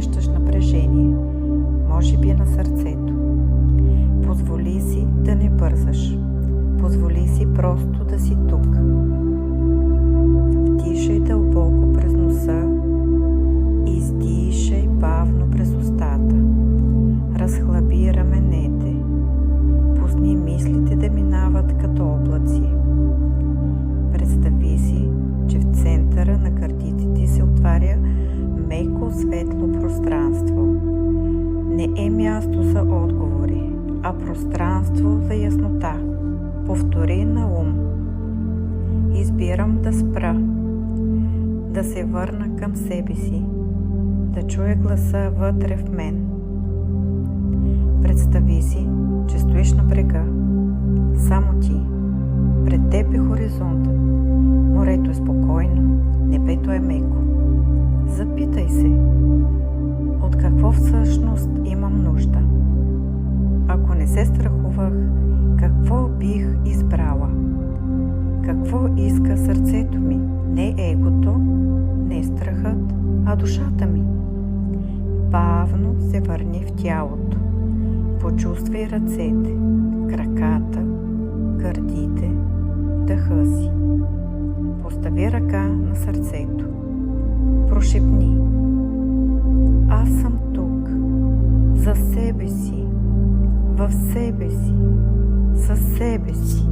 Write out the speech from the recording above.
усещаш напрежение, може би на сърцето. Позволи си да не бързаш. Позволи си просто да си тук. Вдишай дълбоко през носа и издишай бавно през устата. Разхлаби раменете. Пусни мислите да минават като облаци. Представи си, че в центъра на гърдите ти се отваря меко светло пространство. Не е място за отговори, а пространство за яснота. Повтори на ум. Избирам да спра, да се върна към себе си, да чуя гласа вътре в мен. Представи си, че стоиш на брега. Само ти. Пред теб е хоризонтът. Морето е спокойно, небето е меко. Запитай се, от какво всъщност имам нужда? Ако не се страхувах, какво бих избрала? Какво иска сърцето ми? Не егото, не страхът, а душата ми. Бавно се върни в тялото. Почувствай ръцете, краката, гърдите, дъха си. Постави ръка на сърцето. Прошепни: аз съм тук, за себе си, в себе си, със себе си.